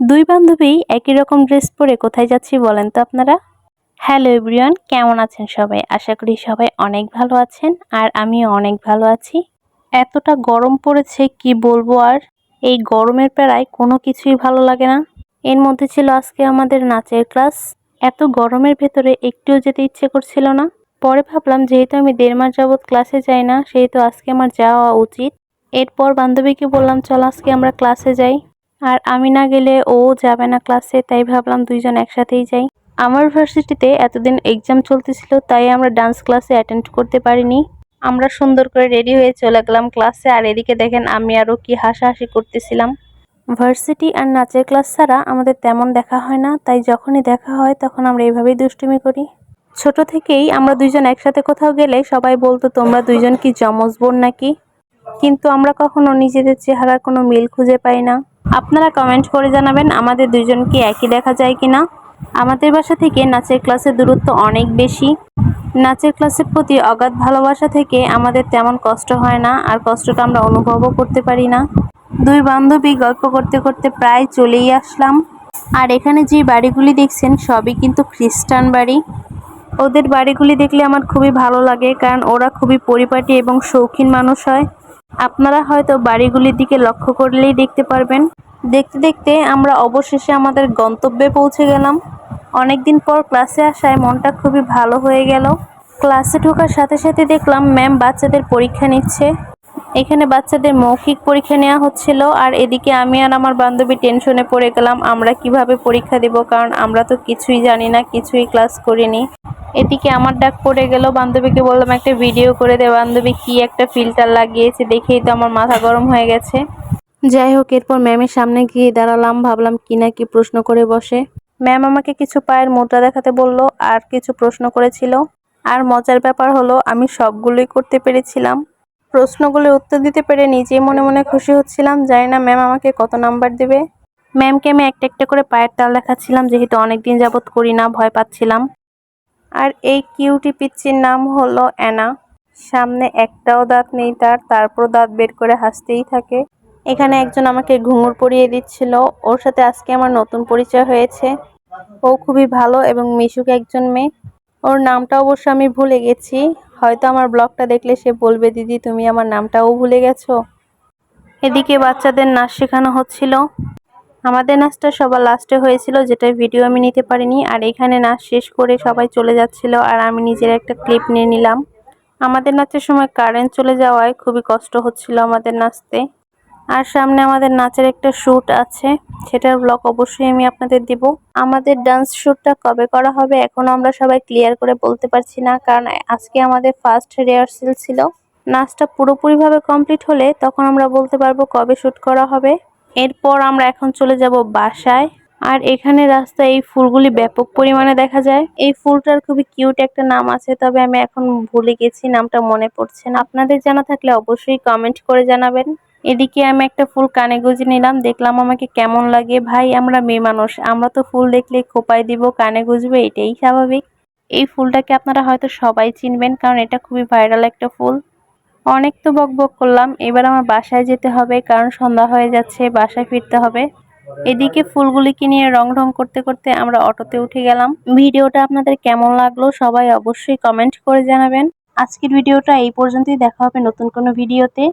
দুই বান্ধবী একই রকম ড্রেস পরে কোথায় যাচ্ছি বলেন তো আপনারা? হ্যালো এভরিওয়ান, কেমন আছেন সবাই? আশা করি সবাই অনেক ভালো আছেন আর আমিও অনেক ভালো আছি। এতটা গরম পড়েছে কি বলবো আর। এই গরমের প্যারায় কোনো কিছুই ভালো লাগে না। এর মধ্যে ছিল আজকে আমাদের নাচের ক্লাস। এত গরমের ভেতরে একটুও যেতে ইচ্ছে করছিল না। পরে ভাবলাম যেহেতু আমি 1.5 মাস যাবৎ ক্লাসে যাই না, সেহেতু আজকে আমার যাওয়া উচিত। এরপর বান্ধবীকে বললাম চল আজকে আমরা ক্লাসে যাই। আর আমি না গেলে ও যাবে না ক্লাসে, তাই ভাবলাম দুইজন একসাথেই যাই। আমার ভার্সিটিতে এতদিন এক্সাম চলতেছিল, তাই আমরা ডান্স ক্লাসে অ্যাটেন্ড করতে পারিনি। আমরা সুন্দর করে রেডি হয়ে চলে গেলাম ক্লাসে, আর এদিকে দেখেন আমি আরো কি হাসাহাসি করতেছিলাম। ভার্সিটি আর নাচের ক্লাস ছাড়া আমাদের তেমন দেখা হয় না, তাই যখনই দেখা হয় তখন আমরা এইভাবেই দুষ্টুমি করি। ছোট থেকেই আমরা দুইজন একসাথে কোথাও গেলে সবাই বলতো তোমরা দুইজন কি যমজ বোন নাকি, কিন্তু আমরা কখনো নিজেদের চেহারার কোনো মিল খুঁজে পাই না। আপনারা কমেন্ট করে জানাবেন আমাদের দুইজন কি একই দেখা যায় কিনা। আমাদের বাসা থেকে নাচের ক্লাসের দূরত্ব অনেক বেশি। নাচের ক্লাসের প্রতি অগাধ ভালোবাসা থেকে আমাদের তেমন কষ্ট হয় না, আর কষ্টটা আমরা অনুভবও করতে পারি না। দুই বান্ধবী গল্প করতে করতে প্রায় চলেই আসলাম। আর এখানে যে বাড়িগুলি দেখছেন সবই কিন্তু খ্রিস্টান বাড়ি। ওদের বাড়িগুলি দেখলে আমার খুবই ভালো লাগে, কারণ ওরা খুবই পরিপাটি এবং শৌখিন মানুষ হয়। আপনারা হয়তো বাড়িগুলির দিকে লক্ষ্য করলেই দেখতে পারবেন। দেখতে দেখতে আমরা অবশেষে আমাদের গন্তব্যে পৌঁছে গেলাম। অনেকদিন পর ক্লাসে আসায় মনটা খুবই ভালো হয়ে গেল। ক্লাসে ঢোকার সাথে সাথে দেখলাম ম্যাম বাচ্চাদের পরীক্ষা নিচ্ছে। এখানে বাচ্চাদের মৌখিক পরীক্ষা নেওয়া হচ্ছিল, আর এদিকে আমি আর আমার বান্ধবী টেনশনে পড়ে গেলাম আমরা কিভাবে পরীক্ষা দেব, কারণ আমরা তো কিছুই জানি না, কিছুই ক্লাস করিনি। এদিকে আমার ডাক পড়ে গেল, বান্ধবীকে বললাম একটা ভিডিও করে দে। বান্ধবী কি একটা ফিল্টার লাগিয়েছে, দেখেই তো আমার মাথা গরম হয়ে গেছে। যাই হোক, এরপর ম্যামের সামনে গিয়ে দাঁড়ালাম, ভাবলাম কি না কি প্রশ্ন করে বসে। ম্যাম আমাকে কিছু পায়ের মুদ্রা দেখাতে বলল, আর কিছু প্রশ্ন করেছিল। আর মজার ব্যাপার হলো আমি সবগুলোই করতে পেরেছিলাম। প্রশ্নগুলোর উত্তর দিতে পেরে নিজেই মনে মনে খুশি হচ্ছিলাম। জানি না ম্যাম আমাকে কত নাম্বার দেবে। ম্যামকে আমি একটা একটা করে পায়ের তাল দেখাচ্ছিলাম, যেহেতু অনেকদিন যাবৎ করি না, ভয় পাচ্ছিলাম। আর এই কিউটি পিচ্চির নাম হলো অ্যানা। সামনে একটাও দাঁত নেই তারপর দাঁত বের করে হাসতেই থাকে। এখানে একজন আমাকে ঘুঙুর পরিয়ে দিচ্ছিল, ওর সাথে আজকে আমার নতুন পরিচয় হয়েছে। ও খুবই ভালো এবং মিশুক একজন মেয়ে। ওর নামটা অবশ্য আমি ভুলে গেছি, হয়তো আমার ব্লগটা দেখলে সে বলবে দিদি তুমি আমার নামটাও ভুলে গেছো। এদিকে বাচ্চাদের নাচ শেখানো হচ্ছিল। আমাদের নাচটা সবার লাস্টে হয়েছিল, যেটা ভিডিও আমি নিতে পারিনি। আর এখানে নাচ শেষ করে সবাই চলে যাচ্ছিল, আর আমি নিজের একটা ক্লিপ নিয়ে নিলাম। আমাদের নাচের সময় কারেন্ট চলে যাওয়ায় খুবই কষ্ট হচ্ছিল আমাদের নাচতে। আর সামনে আমাদের নাচের একটা শ্যুট আছে, সেটার ব্লগ অবশ্যই আমি আপনাদের দিব। আমাদের ডান্স শ্যুটটা কবে করা হবে এখনো আমরা সবাই ক্লিয়ার করে বলতে পারছি না, কারণ আজকে আমাদের ফার্স্ট রিহার্সাল ছিল। নাচটা পুরোপুরিভাবে কমপ্লিট হলে তখন আমরা বলতে পারবো কবে শ্যুট করা হবে। এরপর আমরা এখন চলে যাব বাসায়। আর এখানে রাস্তায় এই ফুলগুলি ব্যাপক পরিমাণে দেখা যায়। এই ফুলটার খুবই কিউট একটা নাম আছে, তবে আমি এখন ভুলে গেছি, নামটা মনে পড়ছে না। আপনাদের জানা থাকলে অবশ্যই কমেন্ট করে জানাবেন। এদিকে আমি একটা ফুল কানে গুঁজে নিলাম, দেখলাম আমাকে কেমন লাগে। ভাই আমরা মেয়ে মানুষ, আমরা তো ফুল দেখলে খোপায় দিব, কানে গুঁজবো, এটাই স্বাভাবিক। এই ফুলটাকে আপনারা হয়তো সবাই চিনবেন, কারণ এটা খুবই ভাইরাল একটা ফুল। অনেক তো বকবক করলাম, এবার আমার বাসায় যেতে হবে, কারণ সন্ধ্যা হয়ে যাচ্ছে, বাসায় ফিরতে হবে। এদিকে ফুলগুলিকে নিয়ে রং করতে করতে আমরা অটোতে উঠে গেলাম। ভিডিওটা আপনাদের কেমন লাগলো সবাই অবশ্যই কমেন্ট করে জানাবেন। আজকের ভিডিওটা এই পর্যন্তই, দেখা হবে নতুন কোনো ভিডিওতে।